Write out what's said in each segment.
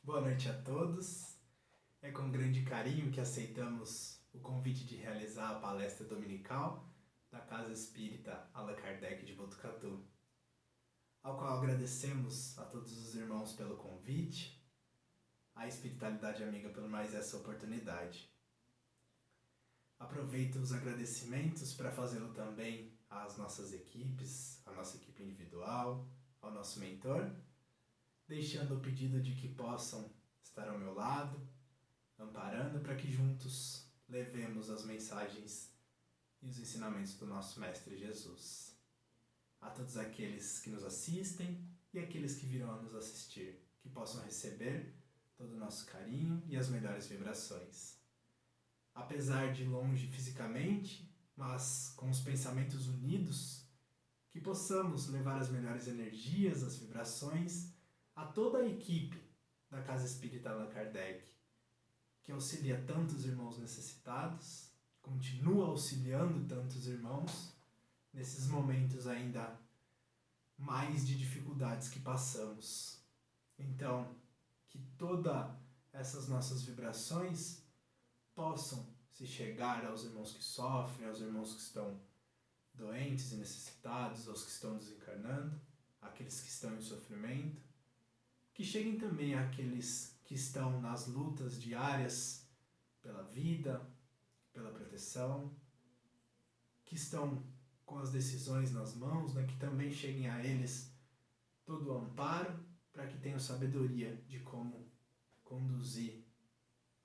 Boa noite a todos. É com grande carinho que aceitamos o convite de realizar a palestra dominical da Casa Espírita Allan Kardec de Botucatu, ao qual agradecemos a todos os irmãos pelo convite, à Espiritualidade Amiga por mais essa oportunidade. Aproveito os agradecimentos para fazê-lo também às nossas equipes, à nossa equipe individual, ao nosso mentor, deixando o pedido de que possam estar ao meu lado, amparando para que juntos levemos as mensagens e os ensinamentos do nosso Mestre Jesus a todos aqueles que nos assistem e aqueles que virão a nos assistir, que possam receber todo o nosso carinho e as melhores vibrações. Apesar de longe fisicamente, mas com os pensamentos unidos, que possamos levar as melhores energias, as vibrações a toda a equipe da Casa Espírita Allan Kardec, que auxilia tantos irmãos necessitados, continua auxiliando tantos irmãos nesses momentos ainda mais de dificuldades que passamos. Então, que todas essas nossas vibrações possam se chegar aos irmãos que sofrem, aos irmãos que estão doentes e necessitados, aos que estão desencarnando, àqueles que estão em sofrimento, que cheguem também àqueles que estão nas lutas diárias pela vida, pela proteção, que estão com as decisões nas mãos, que também cheguem a eles todo o amparo para que tenham sabedoria de como conduzir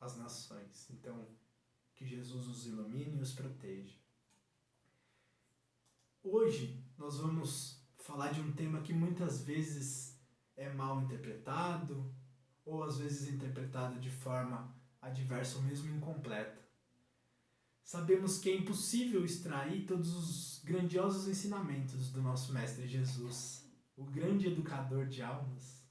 as nações. Então, que Jesus os ilumine e os proteja. Hoje nós vamos falar de um tema que muitas vezes é mal interpretado, ou às vezes interpretado de forma adversa ou mesmo incompleta. Sabemos que é impossível extrair todos os grandiosos ensinamentos do nosso Mestre Jesus, o grande educador de almas,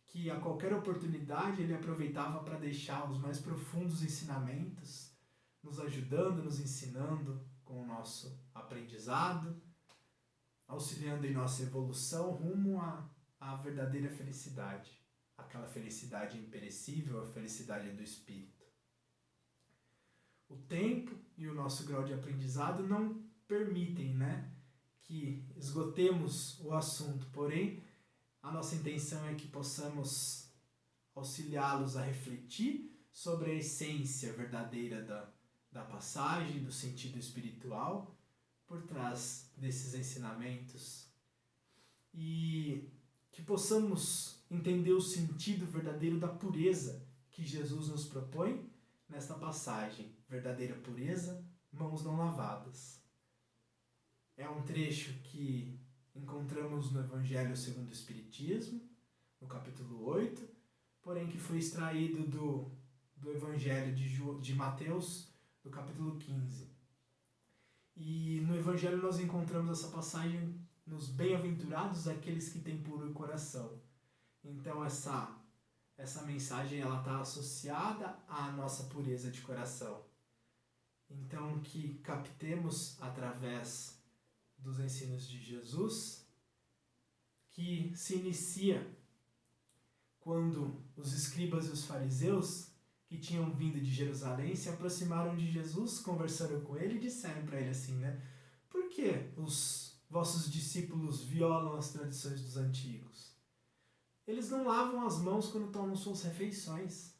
que a qualquer oportunidade ele aproveitava para deixar os mais profundos ensinamentos, nos ajudando, nos ensinando com o nosso aprendizado, auxiliando em nossa evolução rumo à verdadeira felicidade, aquela felicidade imperecível, a felicidade do espírito. O tempo e o nosso grau de aprendizado não permitem, que esgotemos o assunto, porém, a nossa intenção é que possamos auxiliá-los a refletir sobre a essência verdadeira da passagem, do sentido espiritual por trás desses ensinamentos e que possamos entender o sentido verdadeiro da pureza que Jesus nos propõe nesta passagem. Verdadeira pureza, mãos não lavadas. É um trecho que encontramos no Evangelho segundo o Espiritismo, no capítulo 8, porém que foi extraído do Evangelho de Mateus, do capítulo 15. E no Evangelho nós encontramos essa passagem nos bem-aventurados aqueles que têm puro coração. Então essa mensagem ela está associada à nossa pureza de coração. Então que captemos através dos ensinos de Jesus, que se inicia quando os escribas e os fariseus que tinham vindo de Jerusalém se aproximaram de Jesus, conversaram com ele e disseram para ele assim, por que os vossos discípulos violam as tradições dos antigos? Eles não lavam as mãos quando tomam suas refeições.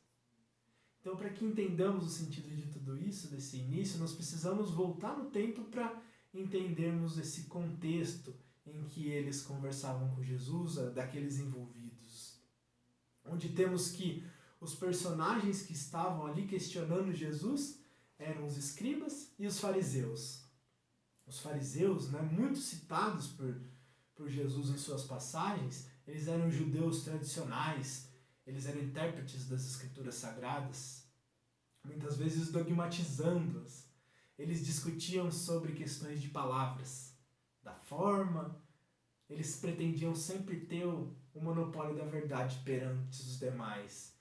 Então, para que entendamos o sentido de tudo isso, desse início, nós precisamos voltar no tempo para entendermos esse contexto em que eles conversavam com Jesus, daqueles envolvidos. Onde temos que os personagens que estavam ali questionando Jesus eram os escribas e os fariseus. Os fariseus, muito citados por Jesus em suas passagens, eles eram judeus tradicionais, eles eram intérpretes das escrituras sagradas, muitas vezes dogmatizando-as. Eles discutiam sobre questões de palavras, da forma, eles pretendiam sempre ter o monopólio da verdade perante os demais.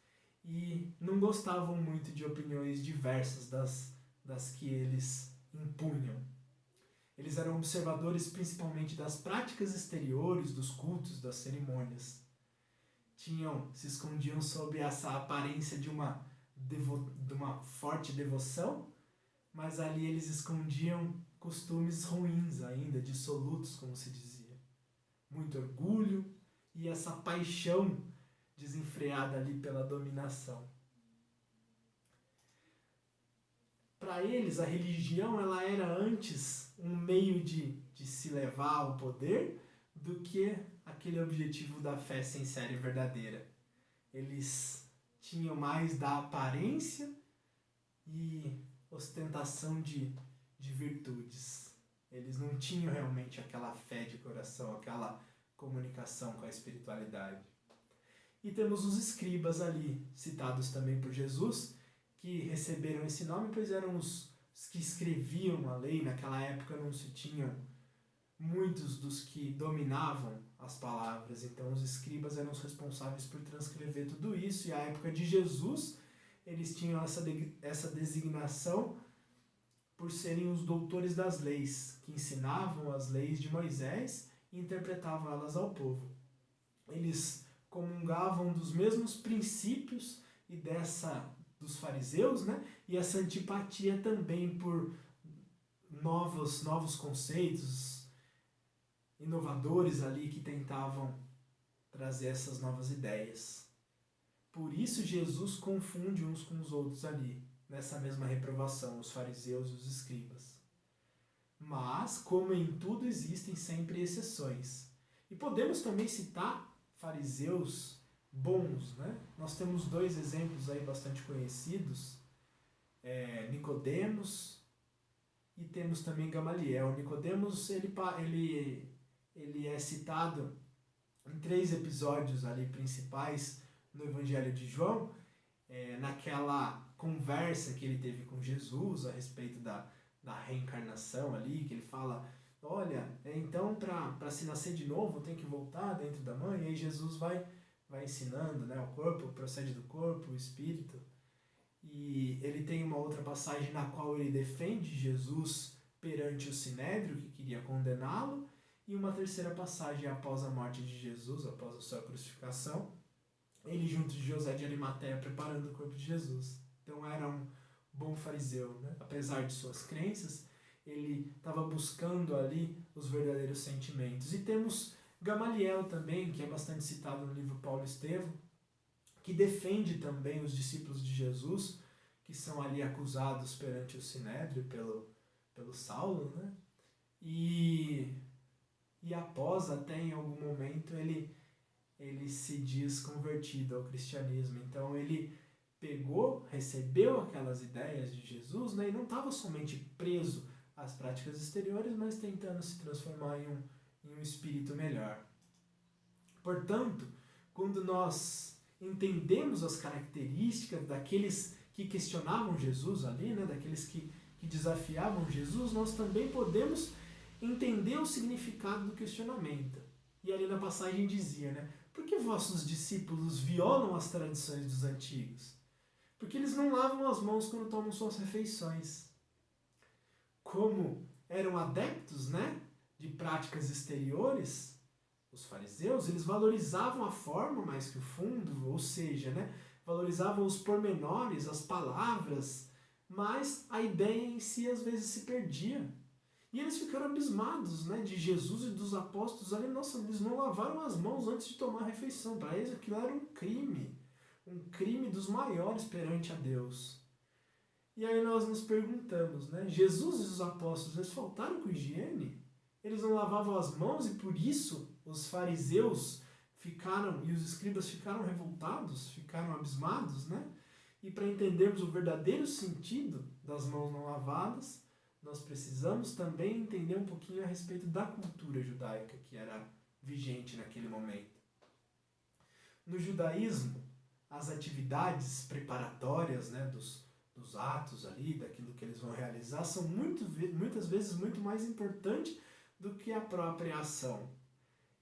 E não gostavam muito de opiniões diversas das que eles impunham. Eles eram observadores principalmente das práticas exteriores, dos cultos, das cerimônias. se escondiam sob essa aparência de uma forte devoção, mas ali eles escondiam costumes ruins ainda, dissolutos, como se dizia. Muito orgulho e essa paixão desenfreada ali pela dominação. Para eles, a religião ela era antes um meio de se levar ao poder do que aquele objetivo da fé sincera e verdadeira. Eles tinham mais da aparência e ostentação de virtudes. Eles não tinham realmente aquela fé de coração, aquela comunicação com a espiritualidade. E temos os escribas ali, citados também por Jesus, que receberam esse nome, pois eram os que escreviam a lei. Naquela época não se tinham muitos dos que dominavam as palavras, então os escribas eram os responsáveis por transcrever tudo isso, e à época de Jesus eles tinham essa designação por serem os doutores das leis, que ensinavam as leis de Moisés e interpretavam elas ao povo. Eles comungavam dos mesmos princípios e dos fariseus, né? E essa antipatia também por novos conceitos inovadores ali que tentavam trazer essas novas ideias. Por isso Jesus confunde uns com os outros ali, nessa mesma reprovação, os fariseus e os escribas. Mas, como em tudo, existem sempre exceções. E podemos também citar fariseus bons, né? Nós temos 2 exemplos aí bastante conhecidos, Nicodemos e temos também Gamaliel. Nicodemos, ele é citado em 3 episódios ali principais no Evangelho de João, naquela conversa que ele teve com Jesus a respeito da reencarnação ali, que ele fala, olha, então para se nascer de novo tem que voltar dentro da mãe, e aí Jesus vai ensinando, né, o corpo procede do corpo, o espírito. E ele tem uma outra passagem na qual ele defende Jesus perante o Sinédrio, que queria condená-lo, e uma terceira passagem após a morte de Jesus, após a sua crucificação, ele junto de José de Arimateia preparando o corpo de Jesus. Então era um bom fariseu, né? Apesar de suas crenças, ele estava buscando ali os verdadeiros sentimentos. E temos Gamaliel também, que é bastante citado no livro Paulo e Estevão, que defende também os discípulos de Jesus, que são ali acusados perante o Sinédrio pelo Saulo, né? E após, até em algum momento, ele se diz convertido ao cristianismo. Então ele recebeu aquelas ideias de Jesus, né? E não estava somente preso às práticas exteriores, mas tentando se transformar em um espírito melhor. Portanto, quando nós entendemos as características daqueles que questionavam Jesus ali, né? Daqueles que desafiavam Jesus, nós também podemos entender o significado do questionamento. E ali na passagem dizia, né? Por que vossos discípulos violam as tradições dos antigos? Porque eles não lavam as mãos quando tomam suas refeições. Como eram adeptos, né, de práticas exteriores, os fariseus, eles valorizavam a forma mais que o fundo, ou seja, né, valorizavam os pormenores, as palavras, mas a ideia em si às vezes se perdia. E eles ficaram abismados, né, de Jesus e dos apóstolos ali. Nossa, eles não lavaram as mãos antes de tomar a refeição. Para eles aquilo era um crime dos maiores perante a Deus. E aí nós nos perguntamos, né, Jesus e os apóstolos, eles faltaram com higiene? Eles não lavavam as mãos e por isso os fariseus e os escribas ficaram revoltados, ficaram abismados, né? E para entendermos o verdadeiro sentido das mãos não lavadas, nós precisamos também entender um pouquinho a respeito da cultura judaica que era vigente naquele momento. No judaísmo, as atividades preparatórias, né, dos atos ali, daquilo que eles vão realizar, são muitas vezes muito mais importantes do que a própria ação.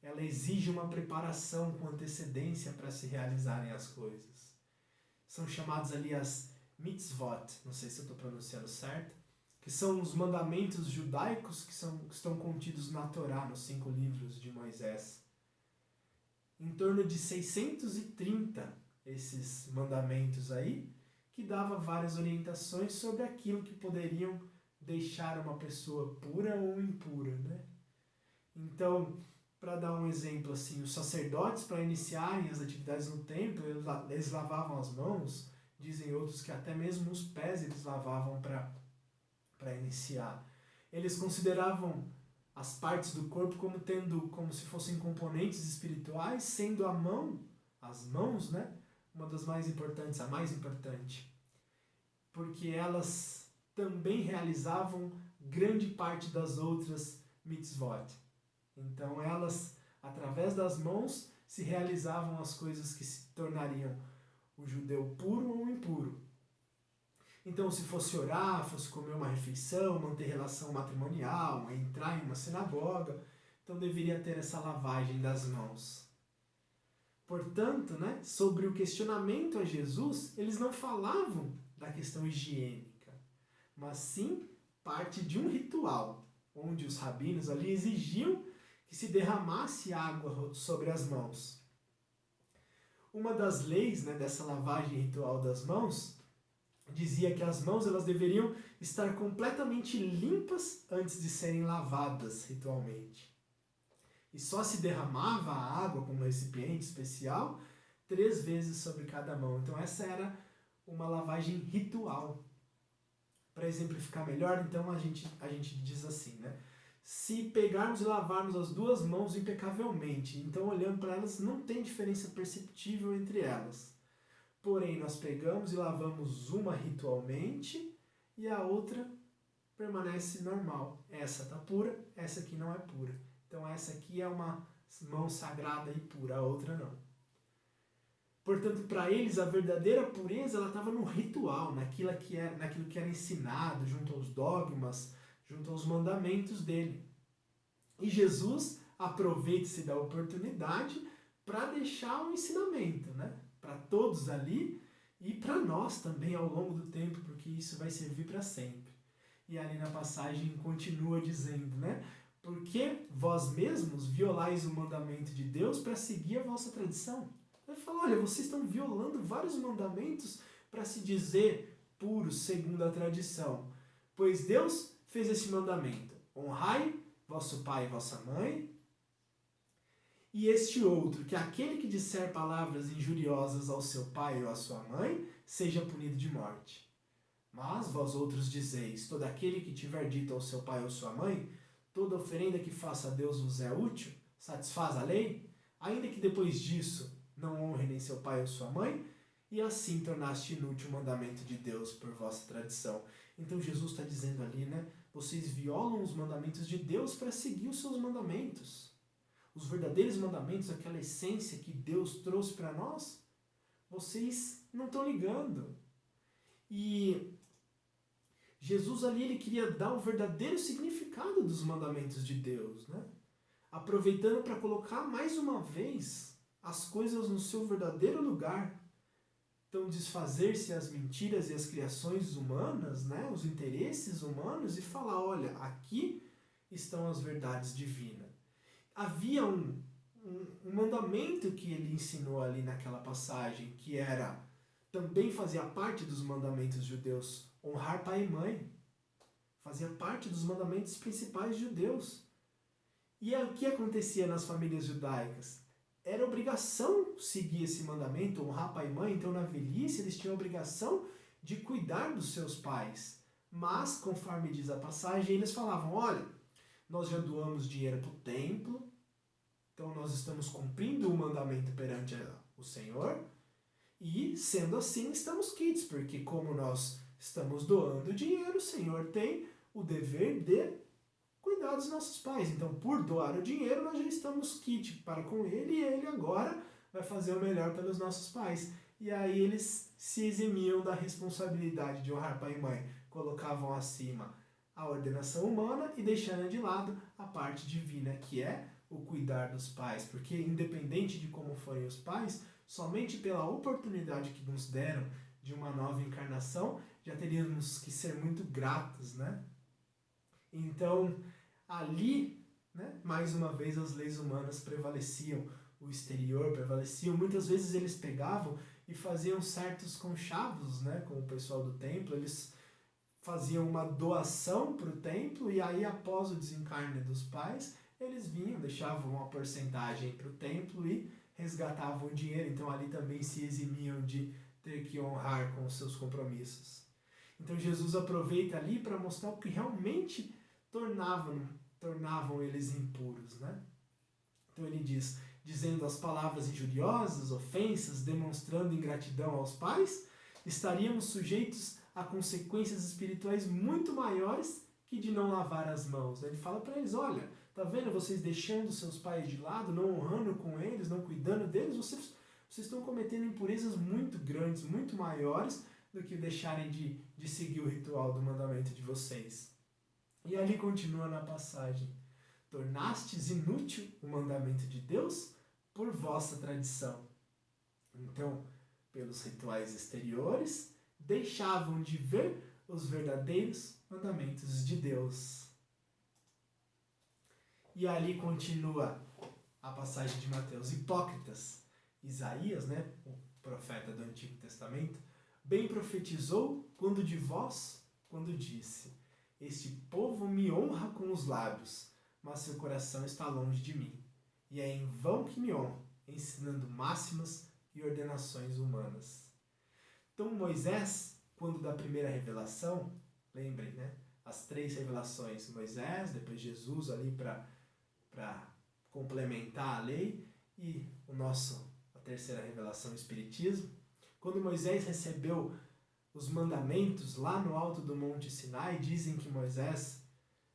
Ela exige uma preparação com antecedência para se realizarem as coisas. São chamados ali as mitzvot, não sei se eu estou pronunciando certo, que são os mandamentos judaicos que estão contidos na Torá, nos 5 livros de Moisés. em torno de 630 esses mandamentos aí, que dava várias orientações sobre aquilo que poderiam deixar uma pessoa pura ou impura, né? Então, para dar um exemplo assim, os sacerdotes, para iniciarem as atividades no templo, eles lavavam as mãos, dizem outros que até mesmo os pés eles lavavam para iniciar. Eles consideravam as partes do corpo como se fossem componentes espirituais, sendo as mãos, né, uma das mais importantes, a mais importante, porque elas também realizavam grande parte das outras mitzvot. Então elas, através das mãos, se realizavam as coisas que se tornariam o judeu puro ou impuro. Então, se fosse orar, fosse comer uma refeição, manter relação matrimonial, entrar em uma sinagoga, então deveria ter essa lavagem das mãos. Portanto, né, sobre o questionamento a Jesus, eles não falavam da questão higiênica, mas sim parte de um ritual, onde os rabinos ali exigiam que se derramasse água sobre as mãos. Uma das leis, né, dessa lavagem ritual das mãos dizia que as mãos elas deveriam estar completamente limpas antes de serem lavadas ritualmente. E só se derramava a água com um recipiente especial 3 vezes sobre cada mão. Então essa era uma lavagem ritual. Para exemplificar melhor, então a gente diz assim, né? Se pegarmos e lavarmos as 2 mãos impecavelmente, então olhando para elas não tem diferença perceptível entre elas. Porém, nós pegamos e lavamos uma ritualmente e a outra permanece normal. Essa está pura, essa aqui não é pura. Então essa aqui é uma mão sagrada e pura, a outra não. Portanto, para eles, a verdadeira pureza ela estava no ritual, naquilo que era ensinado, junto aos dogmas, junto aos mandamentos dele. E Jesus aproveita-se da oportunidade para deixar um ensinamento, né? Para todos ali e para nós também ao longo do tempo, porque isso vai servir para sempre. E ali na passagem continua dizendo, né? Porque vós mesmos violais o mandamento de Deus para seguir a vossa tradição. Ele fala, olha, vocês estão violando vários mandamentos para se dizer puros segundo a tradição. Pois Deus fez esse mandamento. Honrai vosso pai e vossa mãe. E este outro, que aquele que disser palavras injuriosas ao seu pai ou à sua mãe, seja punido de morte. Mas vós outros dizeis, todo aquele que tiver dito ao seu pai ou sua mãe, toda oferenda que faça a Deus vos é útil, satisfaz a lei, ainda que depois disso não honre nem seu pai ou sua mãe, e assim tornaste inútil o mandamento de Deus por vossa tradição. Então Jesus está dizendo ali, né? Vocês violam os mandamentos de Deus para seguir os seus mandamentos. Os verdadeiros mandamentos, aquela essência que Deus trouxe para nós, vocês não estão ligando. E Jesus ali ele queria dar o verdadeiro significado dos mandamentos de Deus, né? Aproveitando para colocar mais uma vez as coisas no seu verdadeiro lugar. Então desfazer-se as mentiras e as criações humanas, né? Os interesses humanos e falar, olha, aqui estão as verdades divinas. Havia um mandamento que ele ensinou ali naquela passagem, que era, também fazia parte dos mandamentos judeus, honrar pai e mãe. Fazia parte dos mandamentos principais judeus. E o que acontecia nas famílias judaicas? Era obrigação seguir esse mandamento, honrar pai e mãe. Então, na velhice, eles tinham a obrigação de cuidar dos seus pais. Mas, conforme diz a passagem, eles falavam, olha, nós já doamos dinheiro para o templo, então nós estamos cumprindo o mandamento perante o Senhor, e, sendo assim, estamos quites, porque como nós estamos doando dinheiro, o Senhor tem o dever de cuidar dos nossos pais. Então, por doar o dinheiro, nós já estamos quites para com ele, e ele agora vai fazer o melhor pelos nossos pais. E aí eles se eximiam da responsabilidade de honrar pai e mãe, colocavam acima a ordenação humana e deixando de lado a parte divina, que é o cuidar dos pais, porque independente de como forem os pais, somente pela oportunidade que nos deram de uma nova encarnação, já teríamos que ser muito gratos, né? Então, ali, né, mais uma vez as leis humanas prevaleciam, o exterior prevaleciam. Muitas vezes eles pegavam e faziam certos conchavos, né, com o pessoal do templo. Eles faziam uma doação para o templo e aí, após o desencarne dos pais, eles vinham, deixavam uma porcentagem para o templo e resgatavam o dinheiro. Então ali também se eximiam de ter que honrar com os seus compromissos. Então Jesus aproveita ali para mostrar o que realmente tornavam eles impuros, né? Então ele diz, dizendo as palavras injuriosas, ofensas, demonstrando ingratidão aos pais, estaríamos sujeitos a consequências espirituais muito maiores que de não lavar as mãos. Ele fala para eles, olha, tá vendo vocês deixando seus pais de lado, não honrando com eles, não cuidando deles, vocês estão cometendo impurezas muito grandes, muito maiores do que deixarem de seguir o ritual do mandamento de vocês. E ali continua na passagem, tornastes inútil o mandamento de Deus por vossa tradição. Então, pelos rituais exteriores, deixavam de ver os verdadeiros mandamentos de Deus. E ali continua a passagem de Mateus. Hipócritas, Isaías, né, o profeta do Antigo Testamento, bem profetizou quando disse, este povo me honra com os lábios, mas seu coração está longe de mim. E é em vão que me honra, ensinando máximas e ordenações humanas. Então Moisés, quando da primeira revelação, lembrem, né? As 3 revelações, Moisés, depois Jesus ali para complementar a lei, e a terceira revelação, o Espiritismo. Quando Moisés recebeu os mandamentos lá no alto do Monte Sinai, dizem que Moisés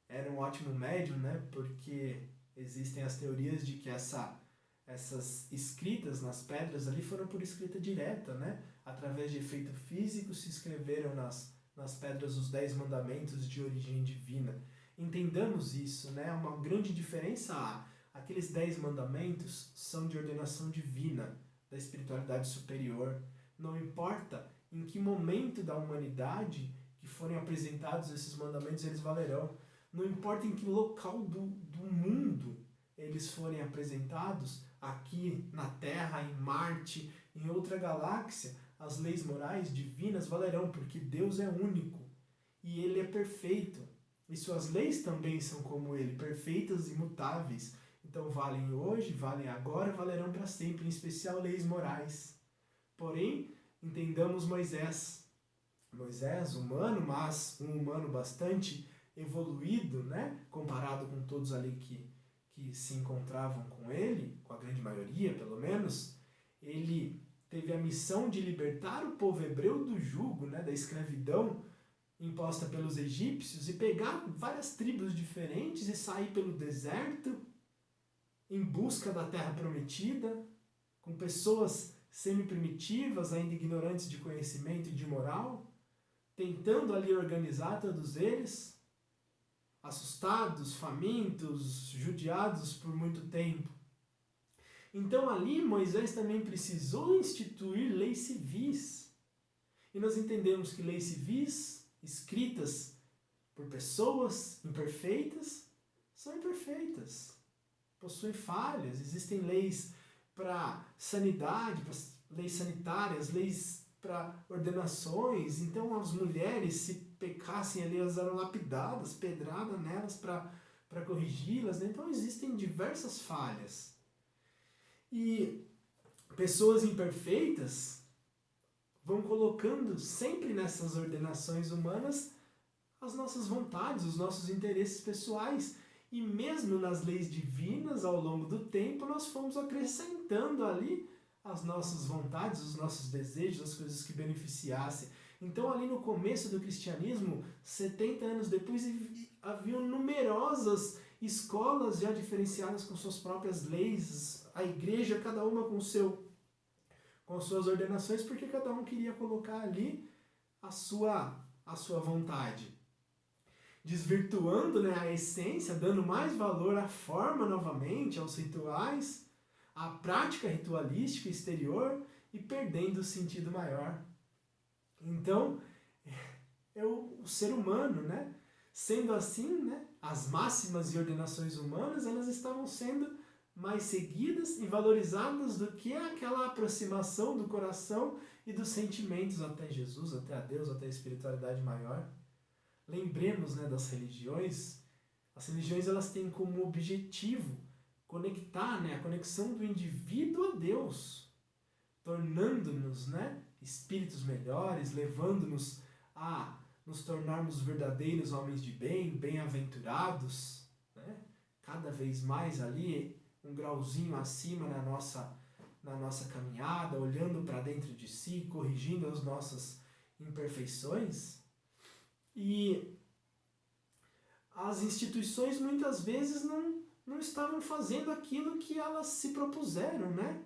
era um ótimo médium, né? Porque existem as teorias de que essas escritas nas pedras ali foram por escrita direta, né? Através de efeito físico se escreveram nas pedras os 10 mandamentos de origem divina. Entendamos isso, né? Uma grande diferença aqueles 10 mandamentos são de ordenação divina, da espiritualidade superior. Não importa em que momento da humanidade que forem apresentados esses mandamentos, eles valerão. Não importa em que local do mundo eles forem apresentados, aqui na Terra, em Marte, em outra galáxia, as leis morais divinas valerão, porque Deus é único e Ele é perfeito. E suas leis também são como Ele, perfeitas e imutáveis. Então valem hoje, valem agora, valerão para sempre, em especial leis morais. Porém, entendamos Moisés. Moisés, humano, mas um humano bastante evoluído, né? Comparado com todos ali que se encontravam com ele, com a grande maioria pelo menos, ele teve a missão de libertar o povo hebreu do jugo, né, da escravidão imposta pelos egípcios, e pegar várias tribos diferentes e sair pelo deserto em busca da terra prometida, com pessoas semi-primitivas, ainda ignorantes de conhecimento e de moral, tentando ali organizar todos eles, assustados, famintos, judiados por muito tempo. Então ali Moisés também precisou instituir leis civis. E nós entendemos que leis civis, escritas por pessoas imperfeitas, são imperfeitas, possuem falhas. Existem leis para sanidade, leis sanitárias, leis para ordenações. Então as mulheres, se pecassem ali, elas eram lapidadas, pedrada nelas para corrigi-las, né? Então existem diversas falhas. E pessoas imperfeitas vão colocando sempre nessas ordenações humanas as nossas vontades, os nossos interesses pessoais. E mesmo nas leis divinas, ao longo do tempo, nós fomos acrescentando ali as nossas vontades, os nossos desejos, as coisas que beneficiassem. Então, ali no começo do cristianismo, 70 anos depois, haviam numerosas escolas já diferenciadas com suas próprias leis, a igreja, cada uma com suas ordenações, porque cada um queria colocar ali a sua vontade, desvirtuando, né, a essência, dando mais valor à forma novamente, aos rituais, à prática ritualística exterior, e perdendo o sentido maior. Então, é o ser humano, né? Sendo assim, né, as máximas e ordenações humanas, elas estavam sendo mais seguidas e valorizadas do que aquela aproximação do coração e dos sentimentos até Jesus, até a Deus, até a espiritualidade maior. Lembremos, né, das religiões. As religiões, elas têm como objetivo conectar, né, a conexão do indivíduo a Deus, tornando-nos, né, espíritos melhores, levando-nos a nos tornarmos verdadeiros homens de bem, bem-aventurados, né? Cada vez mais ali, um grauzinho acima na nossa caminhada, olhando para dentro de si, corrigindo as nossas imperfeições. E as instituições muitas vezes não estavam fazendo aquilo que elas se propuseram, né?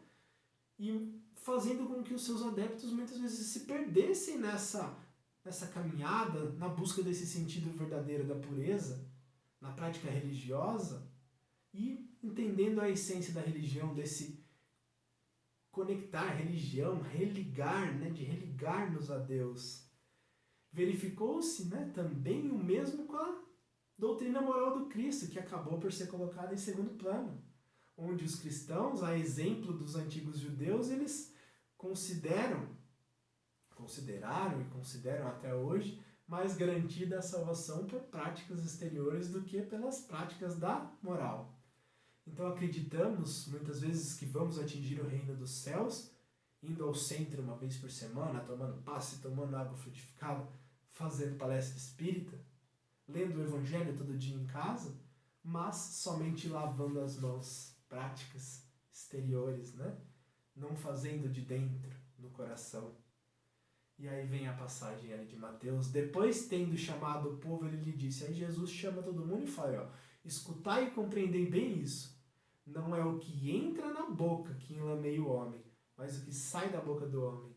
E fazendo com que os seus adeptos muitas vezes se perdessem nessa caminhada, na busca desse sentido verdadeiro da pureza, na prática religiosa, e entendendo a essência da religião, desse conectar religião, religar, né, de religar-nos a Deus. Verificou-se, né, também o mesmo com a doutrina moral do Cristo, que acabou por ser colocada em segundo plano, onde os cristãos, a exemplo dos antigos judeus, eles consideraram e consideram até hoje mais garantida a salvação por práticas exteriores do que pelas práticas da moral. Então acreditamos muitas vezes que vamos atingir o reino dos céus indo ao centro uma vez por semana, tomando passe, tomando água frutificada, fazendo palestra espírita, lendo o evangelho todo dia em casa, mas somente lavando as mãos, práticas exteriores, né? Não fazendo de dentro, no coração. E aí vem a passagem ali de Mateus. Depois, tendo chamado o povo, ele lhe disse. Aí Jesus chama todo mundo e fala, ó, escutai e compreendei bem isso. Não é o que entra na boca que enlameia o homem, mas o que sai da boca do homem.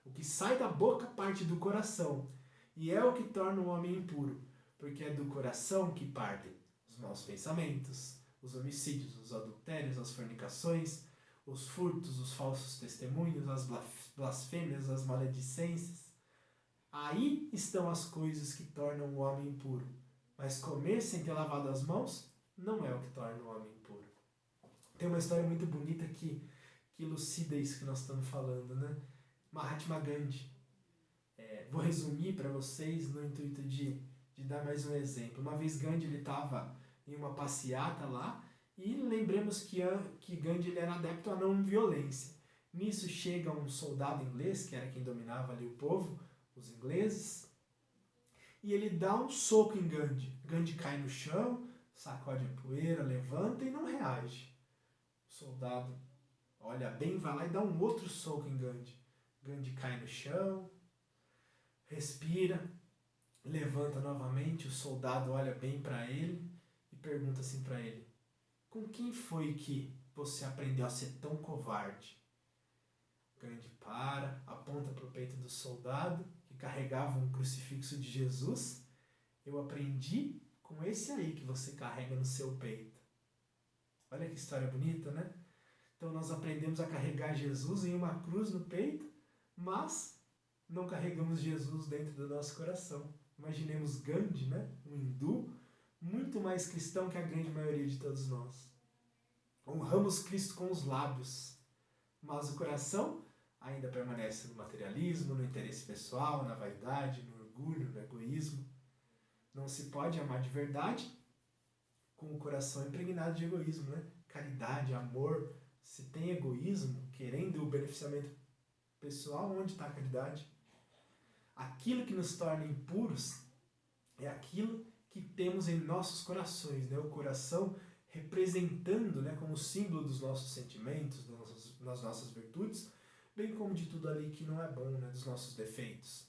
O que sai da boca parte do coração, e é o que torna o homem impuro, porque é do coração que partem os maus pensamentos, os homicídios, os adultérios, as fornicações, os furtos, os falsos testemunhos, as blasfêmias, as maledicências. Aí estão as coisas que tornam o homem impuro. Mas comer sem ter lavado as mãos não é o que torna o homem impuro. Tem uma história muito bonita que elucida isso que nós estamos falando, né? Mahatma Gandhi. Vou resumir para vocês no intuito de dar mais um exemplo. Uma vez Gandhi estava em uma passeata lá, e lembremos que Gandhi ele era adepto à não violência. Nisso chega um soldado inglês, que era quem dominava ali o povo, os ingleses, e ele dá um soco em Gandhi. Gandhi cai no chão, sacode a poeira, levanta e não reage. O soldado olha bem, vai lá e dá um outro soco em Gandhi. Gandhi cai no chão, respira, levanta novamente, o soldado olha bem para ele e pergunta assim para ele, com quem foi que você aprendeu a ser tão covarde? Gandhi para, aponta para o peito do soldado, que carregava um crucifixo de Jesus. Eu aprendi com esse aí que você carrega no seu peito. Olha que história bonita, né? Então nós aprendemos a carregar Jesus em uma cruz no peito, mas não carregamos Jesus dentro do nosso coração. Imaginemos Gandhi, né? Um hindu, muito mais cristão que a grande maioria de todos nós. Honramos Cristo com os lábios, mas o coração ainda permanece no materialismo, no interesse pessoal, na vaidade, no orgulho, no egoísmo. Não se pode amar de verdade com o coração impregnado de egoísmo, né? Caridade, amor. Se tem egoísmo, querendo o beneficiamento pessoal, onde está a caridade? Aquilo que nos torna impuros é aquilo que temos em nossos corações, né? O coração representando, né, como símbolo dos nossos sentimentos, das nossas virtudes, bem como de tudo ali que não é bom, né, dos nossos defeitos.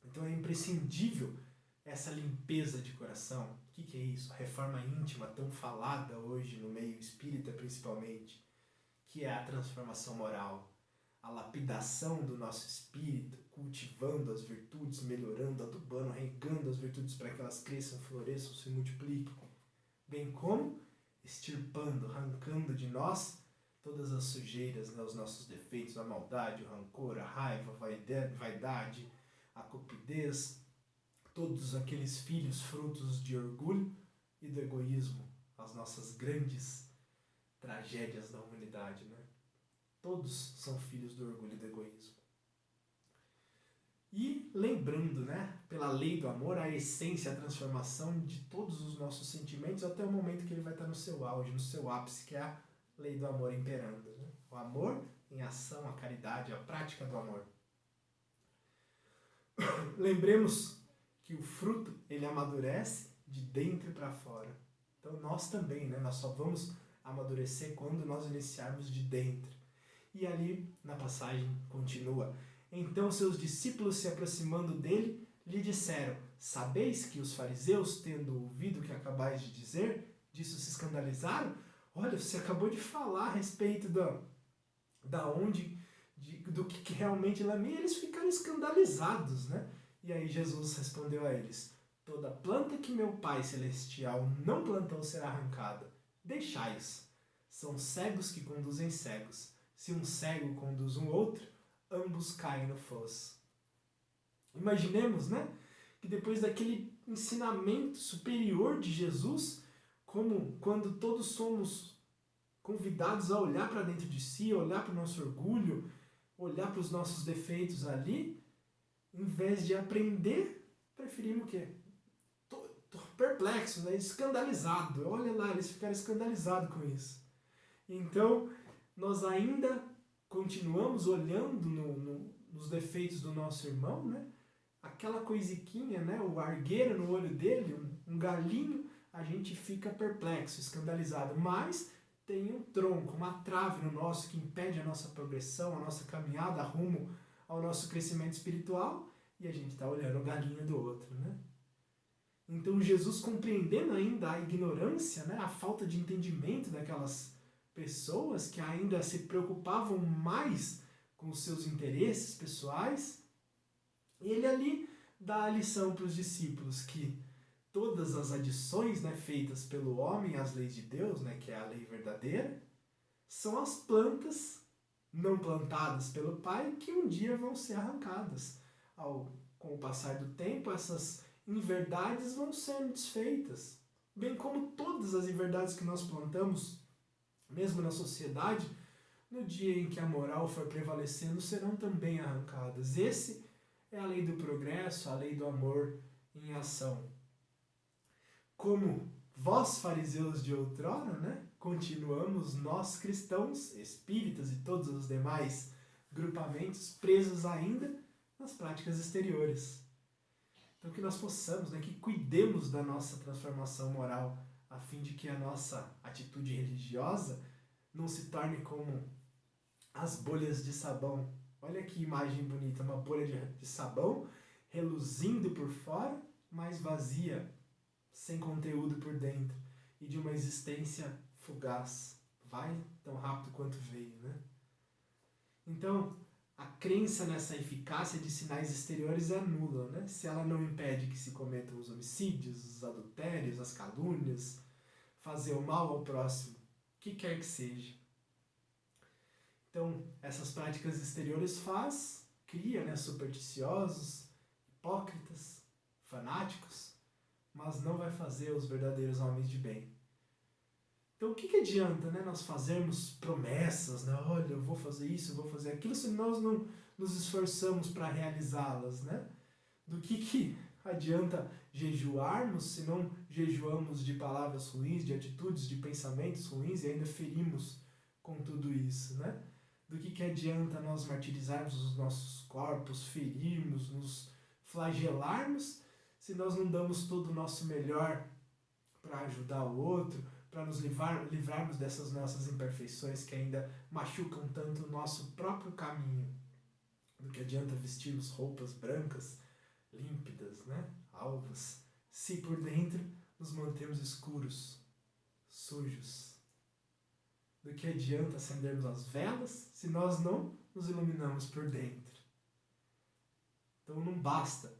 Então é imprescindível essa limpeza de coração. O que é isso? A reforma íntima tão falada hoje no meio espírita principalmente, que é a transformação moral, a lapidação do nosso espírito, cultivando as virtudes, melhorando, adubando, regando as virtudes para que elas cresçam, floresçam, se multipliquem, bem como extirpando, arrancando de nós todas as sujeiras, né, os nossos defeitos, a maldade, o rancor, a raiva, a vaidade, a cupidez, todos aqueles filhos frutos de orgulho e do egoísmo, as nossas grandes tragédias da humanidade, né? Todos são filhos do orgulho e do egoísmo. E lembrando, né, pela lei do amor, a essência, a transformação de todos os nossos sentimentos até o momento que ele vai estar no seu auge, no seu ápice, que é a lei do amor imperando. Né? O amor em ação, a caridade, a prática do amor. Lembremos que o fruto, ele amadurece de dentro para fora. Então nós também, né, nós só vamos amadurecer quando nós iniciarmos de dentro. E ali, na passagem, continua: então seus discípulos, se aproximando dele, lhe disseram: sabeis que os fariseus, tendo ouvido o que acabais de dizer, disso se escandalizaram? Olha, você acabou de falar a respeito do que realmente lá é, eles ficaram escandalizados, né? E aí Jesus respondeu a eles: toda planta que meu Pai Celestial não plantou será arrancada. Deixai-os. São cegos que conduzem cegos. Se um cego conduz um outro, ambos caem no fosso. Imaginemos, né, que depois daquele ensinamento superior de Jesus, como quando todos somos convidados a olhar para dentro de si, olhar para o nosso orgulho, olhar para os nossos defeitos ali, em vez de aprender, preferimos o quê? Tô perplexo, né? Escandalizado. Olha lá, eles ficaram escandalizados com isso. Então, nós ainda continuamos olhando nos defeitos do nosso irmão, né? Aquela coisiquinha, né? O argueiro no olho dele, um galinho, a gente fica perplexo, escandalizado. Mas tem um tronco, uma trave no nosso que impede a nossa progressão, a nossa caminhada rumo ao nosso crescimento espiritual, e a gente está olhando o galinho do outro, né? Então Jesus, compreendendo ainda a ignorância, né? A falta de entendimento daquelas pessoas que ainda se preocupavam mais com os seus interesses pessoais, ele ali dá a lição para os discípulos que todas as adições, né, feitas pelo homem às leis de Deus, né, que é a lei verdadeira, são as plantas não plantadas pelo Pai que um dia vão ser arrancadas. Com o passar do tempo, essas inverdades vão sendo desfeitas, bem como todas as inverdades que nós plantamos mesmo na sociedade, no dia em que a moral for prevalecendo, serão também arrancadas. Esse é a lei do progresso, a lei do amor em ação. Como vós, fariseus de outrora, né, continuamos nós cristãos, espíritas e todos os demais grupamentos presos ainda nas práticas exteriores. Então que nós possamos, né, que cuidemos da nossa transformação moral, a fim de que a nossa atitude religiosa não se torne como as bolhas de sabão. Olha que imagem bonita, uma bolha de sabão reluzindo por fora, mas vazia, sem conteúdo por dentro, e de uma existência fugaz. Vai tão rápido quanto veio, né? Então, a crença nessa eficácia de sinais exteriores é nula, né? Se ela não impede que se cometam os homicídios, os adultérios, as calúnias, fazer o mal ao próximo, o que quer que seja. Então, essas práticas exteriores cria, né, supersticiosos, hipócritas, fanáticos, mas não vai fazer os verdadeiros homens de bem. Então, o que adianta, né, nós fazermos promessas, né? Olha, eu vou fazer isso, eu vou fazer aquilo, se nós não nos esforçamos para realizá-las, né? Do que adianta jejuarmos se não jejuamos de palavras ruins, de atitudes, de pensamentos ruins e ainda ferimos com tudo isso, né? Do que adianta nós martirizarmos os nossos corpos, ferirmos, nos flagelarmos, se nós não damos todo o nosso melhor para ajudar o outro, para nos livrarmos dessas nossas imperfeições que ainda machucam tanto o nosso próprio caminho. Do que adianta vestirmos roupas brancas, límpidas, né, alvas, se por dentro nos mantemos escuros, sujos. Do que adianta acendermos as velas se nós não nos iluminamos por dentro? Então não basta,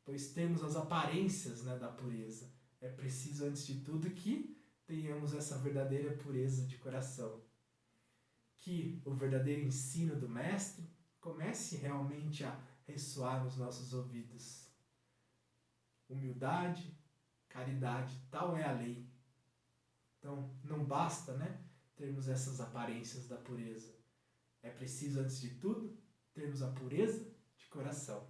pois temos as aparências, né, da pureza. É preciso, antes de tudo, que tenhamos essa verdadeira pureza de coração. Que o verdadeiro ensino do Mestre comece realmente a ressoar nos nossos ouvidos. Humildade, caridade, tal é a lei. Então não basta, né, termos essas aparências da pureza. É preciso, antes de tudo, termos a pureza de coração.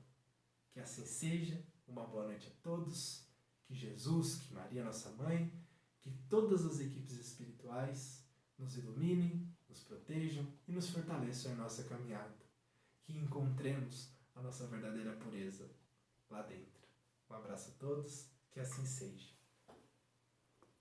Que assim seja. Uma boa noite a todos. Que Jesus, que Maria, nossa mãe, que todas as equipes espirituais nos iluminem, nos protejam e nos fortaleçam em nossa caminhada. Que encontremos a nossa verdadeira pureza lá dentro. Um abraço a todos, que assim seja.